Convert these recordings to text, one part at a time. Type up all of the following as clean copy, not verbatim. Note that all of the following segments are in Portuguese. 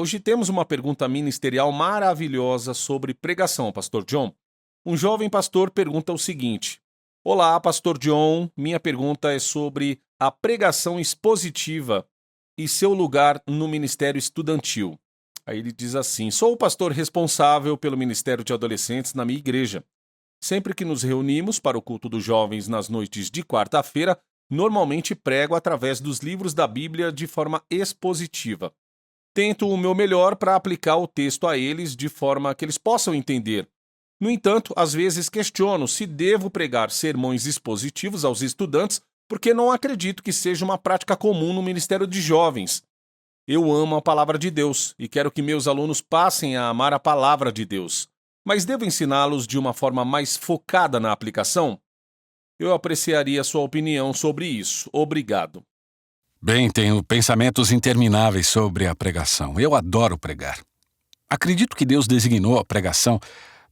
Hoje temos uma pergunta ministerial maravilhosa sobre pregação, Pastor John. Um jovem pastor pergunta o seguinte: Olá, Pastor John. Minha pergunta é sobre a pregação expositiva e seu lugar no ministério estudantil. Aí ele diz assim: Sou o pastor responsável pelo ministério de adolescentes na minha igreja. Sempre que nos reunimos para o culto dos jovens nas noites de quarta-feira, normalmente prego através dos livros da Bíblia de forma expositiva. Tento o meu melhor para aplicar o texto a eles de forma que eles possam entender. No entanto, às vezes questiono se devo pregar sermões expositivos aos estudantes, porque não acredito que seja uma prática comum no ministério de jovens. Eu amo a palavra de Deus e quero que meus alunos passem a amar a palavra de Deus. Mas devo ensiná-los de uma forma mais focada na aplicação? Eu apreciaria sua opinião sobre isso. Obrigado. Bem, tenho pensamentos intermináveis sobre a pregação. Eu adoro pregar. Acredito que Deus designou a pregação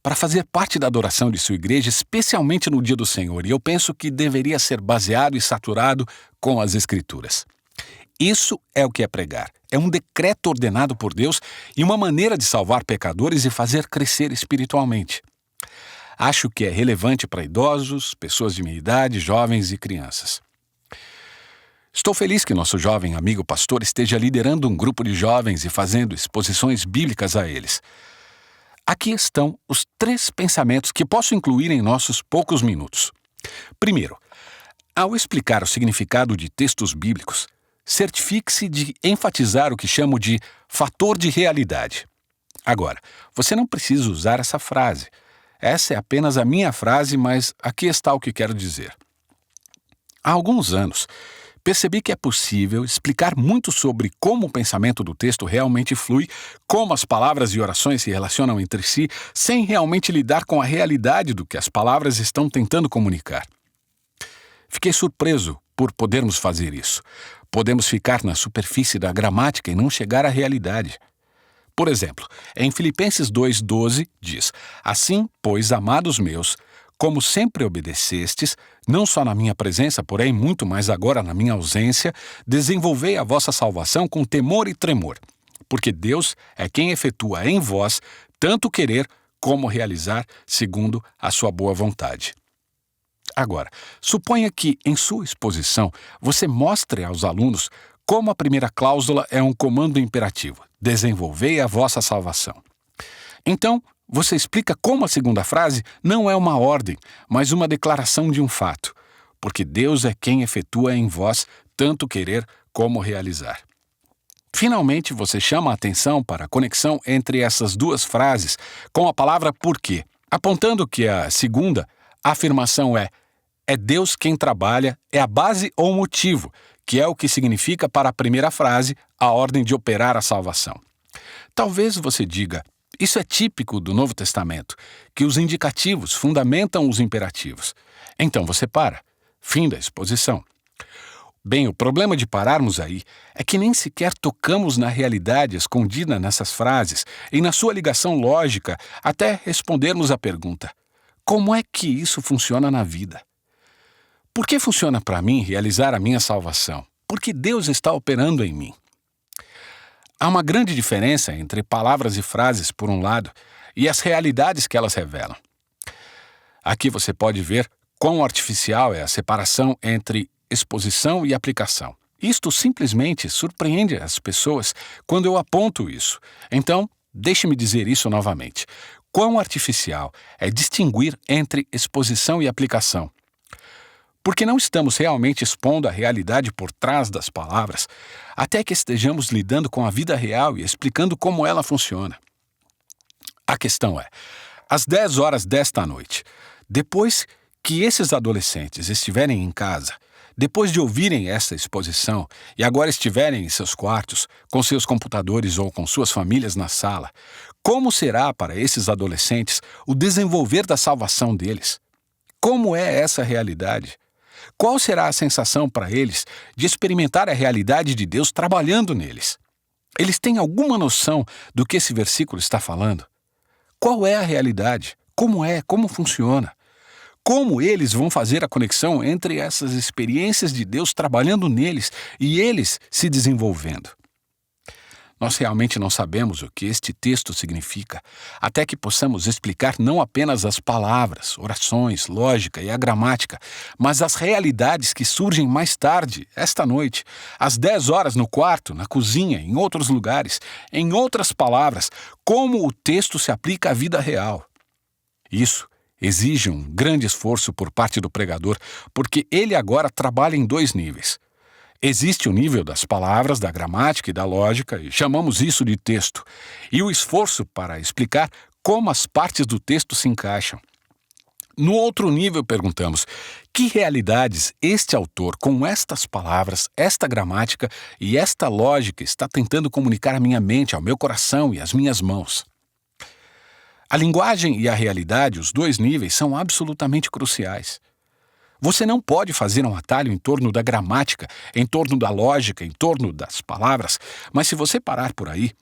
para fazer parte da adoração de sua igreja, especialmente no dia do Senhor, e eu penso que deveria ser baseado e saturado com as Escrituras. Isso é o que é pregar. É um decreto ordenado por Deus e uma maneira de salvar pecadores e fazer crescer espiritualmente. Acho que é relevante para idosos, pessoas de minha idade, jovens e crianças. Estou feliz que nosso jovem amigo pastor esteja liderando um grupo de jovens e fazendo exposições bíblicas a eles. Aqui estão os 3 pensamentos que posso incluir em nossos poucos minutos. Primeiro, ao explicar o significado de textos bíblicos, certifique-se de enfatizar o que chamo de fator de realidade. Agora, você não precisa usar essa frase. Essa é apenas a minha frase, mas aqui está o que quero dizer. Há alguns anos, percebi que é possível explicar muito sobre como o pensamento do texto realmente flui, como as palavras e orações se relacionam entre si, sem realmente lidar com a realidade do que as palavras estão tentando comunicar. Fiquei surpreso por podermos fazer isso. Podemos ficar na superfície da gramática e não chegar à realidade. Por exemplo, em Filipenses 2:12 diz: Assim, pois, amados meus, como sempre obedecestes, não só na minha presença, porém muito mais agora na minha ausência, desenvolvei a vossa salvação com temor e tremor, porque Deus é quem efetua em vós tanto querer como realizar segundo a sua boa vontade. Agora, suponha que, em sua exposição, você mostre aos alunos como a primeira cláusula é um comando imperativo: desenvolvei a vossa salvação. Então, você explica como a segunda frase não é uma ordem, mas uma declaração de um fato, porque Deus é quem efetua em vós tanto querer como realizar. Finalmente, você chama a atenção para a conexão entre essas 2 frases com a palavra porque, apontando que a segunda, a afirmação é Deus quem trabalha, é a base ou motivo, que é o que significa para a primeira frase a ordem de operar a salvação. Talvez você diga: isso é típico do Novo Testamento, que os indicativos fundamentam os imperativos. Então você para. Fim da exposição. Bem, o problema de pararmos aí é que nem sequer tocamos na realidade escondida nessas frases e na sua ligação lógica até respondermos à pergunta: como é que isso funciona na vida? Por que funciona para mim realizar a minha salvação? Porque Deus está operando em mim. Há uma grande diferença entre palavras e frases, por um lado, e as realidades que elas revelam. Aqui você pode ver quão artificial é a separação entre exposição e aplicação. Isto simplesmente surpreende as pessoas quando eu aponto isso. Então, deixe-me dizer isso novamente. Quão artificial é distinguir entre exposição e aplicação. Porque não estamos realmente expondo a realidade por trás das palavras, até que estejamos lidando com a vida real e explicando como ela funciona. A questão é, às 10 horas desta noite, depois que esses adolescentes estiverem em casa, depois de ouvirem essa exposição e agora estiverem em seus quartos, com seus computadores ou com suas famílias na sala, como será para esses adolescentes o desenvolver da salvação deles? Como é essa realidade? Qual será a sensação para eles de experimentar a realidade de Deus trabalhando neles? Eles têm alguma noção do que esse versículo está falando? Qual é a realidade? Como é? Como funciona? Como eles vão fazer a conexão entre essas experiências de Deus trabalhando neles e eles se desenvolvendo? Nós realmente não sabemos o que este texto significa, até que possamos explicar não apenas as palavras, orações, lógica e a gramática, mas as realidades que surgem mais tarde, esta noite, às 10 horas no quarto, na cozinha, em outros lugares. Em outras palavras, como o texto se aplica à vida real. Isso exige um grande esforço por parte do pregador, porque ele agora trabalha em 2 níveis. Existe o nível das palavras, da gramática e da lógica, e chamamos isso de texto, e o esforço para explicar como as partes do texto se encaixam. No outro nível, perguntamos: que realidades este autor, com estas palavras, esta gramática e esta lógica, está tentando comunicar à minha mente, ao meu coração e às minhas mãos? A linguagem e a realidade, os 2 níveis, são absolutamente cruciais. Você não pode fazer um atalho em torno da gramática, em torno da lógica, em torno das palavras, mas se você parar por aí,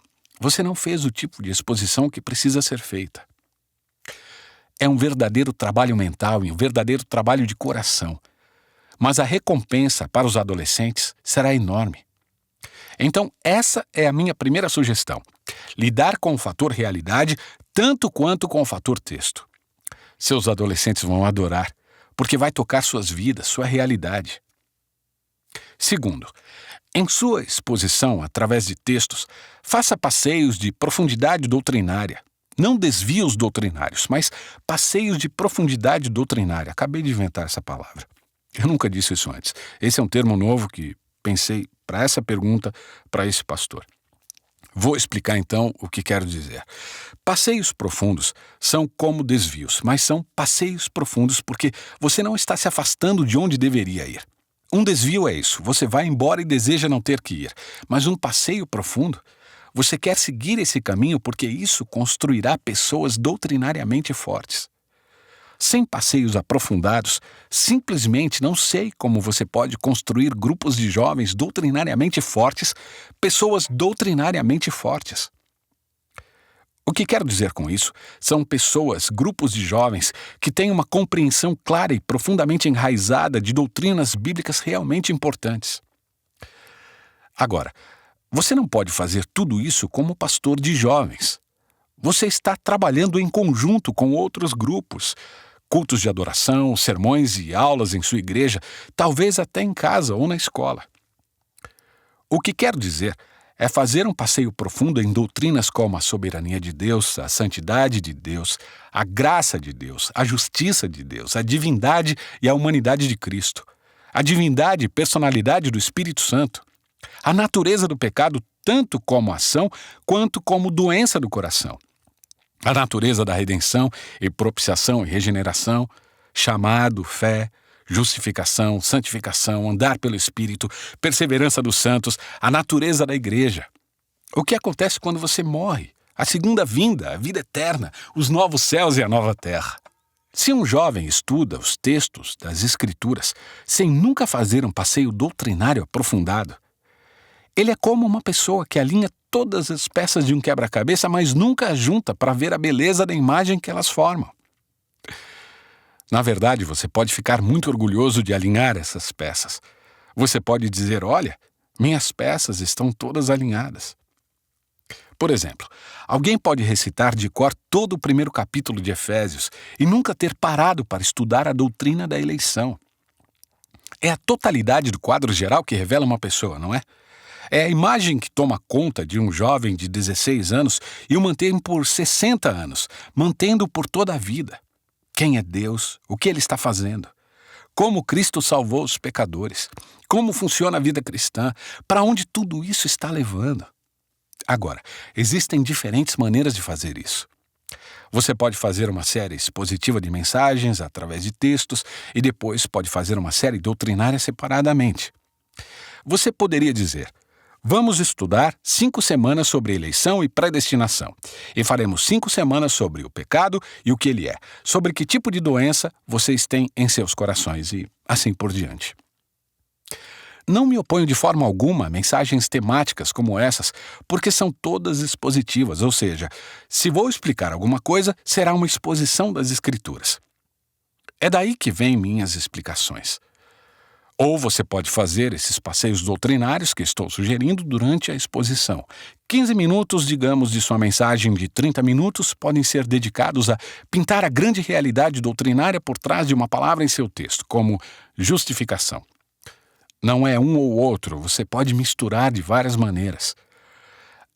você não fez o tipo de exposição que precisa ser feita. É um verdadeiro trabalho mental e um verdadeiro trabalho de coração, mas a recompensa para os adolescentes será enorme. Então, essa é a minha primeira sugestão: lidar com o fator realidade tanto quanto com o fator texto. Seus adolescentes vão adorar, porque vai tocar suas vidas, sua realidade. Segundo, em sua exposição através de textos, faça passeios de profundidade doutrinária. Não desvios doutrinários, mas passeios de profundidade doutrinária. Acabei de inventar essa palavra. Eu nunca disse isso antes. Esse é um termo novo que pensei para essa pergunta, para esse pastor. Vou explicar então o que quero dizer. Passeios profundos são como desvios, mas são passeios profundos porque você não está se afastando de onde deveria ir. Um desvio é isso, você vai embora e deseja não ter que ir. Mas um passeio profundo, você quer seguir esse caminho porque isso construirá pessoas doutrinariamente fortes. Sem passeios aprofundados, simplesmente não sei como você pode construir grupos de jovens doutrinariamente fortes, pessoas doutrinariamente fortes. O que quero dizer com isso são pessoas, grupos de jovens que têm uma compreensão clara e profundamente enraizada de doutrinas bíblicas realmente importantes. Agora, você não pode fazer tudo isso como pastor de jovens. Você está trabalhando em conjunto com outros grupos, cultos de adoração, sermões e aulas em sua igreja, talvez até em casa ou na escola. O que quero dizer é fazer um passeio profundo em doutrinas como a soberania de Deus, a santidade de Deus, a graça de Deus, a justiça de Deus, a divindade e a humanidade de Cristo, a divindade e personalidade do Espírito Santo, a natureza do pecado tanto como ação quanto como doença do coração, a natureza da redenção e propiciação e regeneração, chamado, fé, justificação, santificação, andar pelo Espírito, perseverança dos santos, a natureza da igreja. O que acontece quando você morre? A segunda vinda, a vida eterna, os novos céus e a nova terra. Se um jovem estuda os textos das Escrituras sem nunca fazer um passeio doutrinário aprofundado, ele é como uma pessoa que alinha todas as peças de um quebra-cabeça, mas nunca as junta para ver a beleza da imagem que elas formam. Na verdade, você pode ficar muito orgulhoso de alinhar essas peças. Você pode dizer: olha, minhas peças estão todas alinhadas. Por exemplo, alguém pode recitar de cor todo o primeiro capítulo de Efésios e nunca ter parado para estudar a doutrina da eleição. É a totalidade do quadro geral que revela uma pessoa, não é? É a imagem que toma conta de um jovem de 16 anos e o mantém por 60 anos, mantendo-o por toda a vida. Quem é Deus? O que Ele está fazendo? Como Cristo salvou os pecadores? Como funciona a vida cristã? Para onde tudo isso está levando? Agora, existem diferentes maneiras de fazer isso. Você pode fazer uma série expositiva de mensagens através de textos e depois pode fazer uma série doutrinária separadamente. Você poderia dizer: vamos estudar 5 semanas sobre eleição e predestinação. E faremos 5 semanas sobre o pecado e o que ele é, sobre que tipo de doença vocês têm em seus corações e assim por diante. Não me oponho de forma alguma a mensagens temáticas como essas, porque são todas expositivas, ou seja, se vou explicar alguma coisa, será uma exposição das Escrituras. É daí que vêm minhas explicações. Ou você pode fazer esses passeios doutrinários que estou sugerindo durante a exposição. 15 minutos, digamos, de sua mensagem de 30 minutos podem ser dedicados a pintar a grande realidade doutrinária por trás de uma palavra em seu texto, como justificação. Não é um ou outro, você pode misturar de várias maneiras.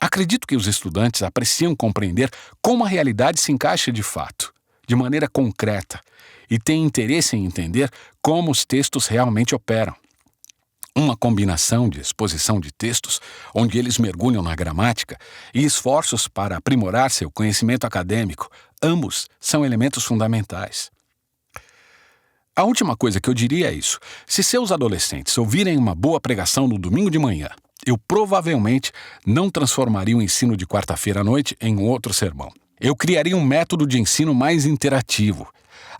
Acredito que os estudantes apreciam compreender como a realidade se encaixa de fato, de maneira concreta, e têm interesse em entender como os textos realmente operam. Uma combinação de exposição de textos, onde eles mergulham na gramática, e esforços para aprimorar seu conhecimento acadêmico, ambos são elementos fundamentais. A última coisa que eu diria é isso: se seus adolescentes ouvirem uma boa pregação no domingo de manhã, eu provavelmente não transformaria o ensino de quarta-feira à noite em outro sermão. Eu criaria um método de ensino mais interativo.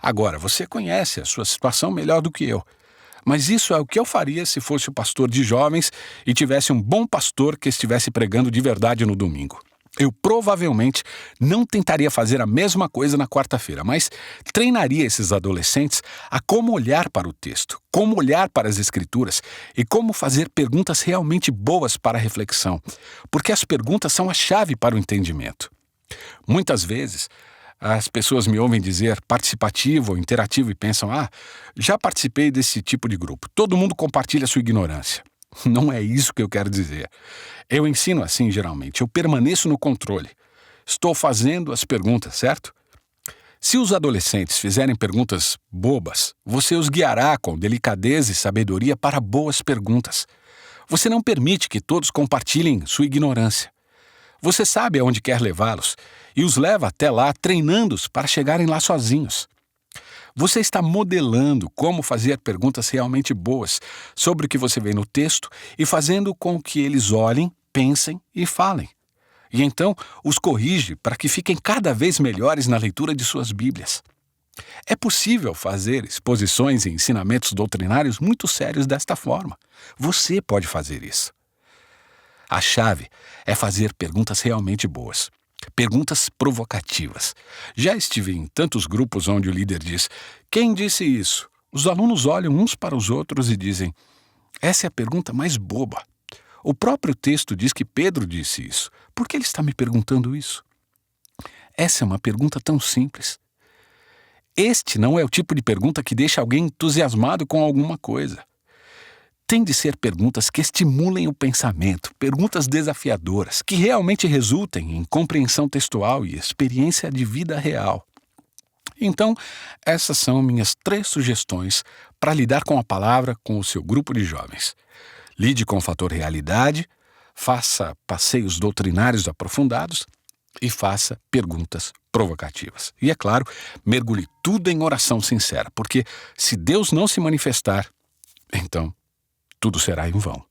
Agora, você conhece a sua situação melhor do que eu. Mas isso é o que eu faria se fosse o pastor de jovens e tivesse um bom pastor que estivesse pregando de verdade no domingo. Eu provavelmente não tentaria fazer a mesma coisa na quarta-feira, mas treinaria esses adolescentes a como olhar para o texto, como olhar para as escrituras e como fazer perguntas realmente boas para a reflexão, porque as perguntas são a chave para o entendimento. Muitas vezes, as pessoas me ouvem dizer participativo ou interativo e pensam, já participei desse tipo de grupo, todo mundo compartilha sua ignorância. Não é isso que eu quero dizer. Eu ensino assim geralmente, eu permaneço no controle. Estou fazendo as perguntas, certo? Se os adolescentes fizerem perguntas bobas, você os guiará com delicadeza e sabedoria para boas perguntas. Você não permite que todos compartilhem sua ignorância. Você sabe aonde quer levá-los e os leva até lá treinando-os para chegarem lá sozinhos. Você está modelando como fazer perguntas realmente boas sobre o que você vê no texto e fazendo com que eles olhem, pensem e falem. E então os corrige para que fiquem cada vez melhores na leitura de suas Bíblias. É possível fazer exposições e ensinamentos doutrinários muito sérios desta forma. Você pode fazer isso. A chave é fazer perguntas realmente boas. Perguntas provocativas. Já estive em tantos grupos onde o líder diz: quem disse isso? Os alunos olham uns para os outros e dizem: essa é a pergunta mais boba. O próprio texto diz que Pedro disse isso. Por que ele está me perguntando isso? Essa é uma pergunta tão simples. Este não é o tipo de pergunta que deixa alguém entusiasmado com alguma coisa. Tem de ser perguntas que estimulem o pensamento, perguntas desafiadoras, que realmente resultem em compreensão textual e experiência de vida real. Então, essas são minhas 3 sugestões para lidar com a palavra com o seu grupo de jovens. Lide com o fator realidade, faça passeios doutrinários aprofundados e faça perguntas provocativas. E, é claro, mergulhe tudo em oração sincera, porque se Deus não se manifestar, então tudo será em vão.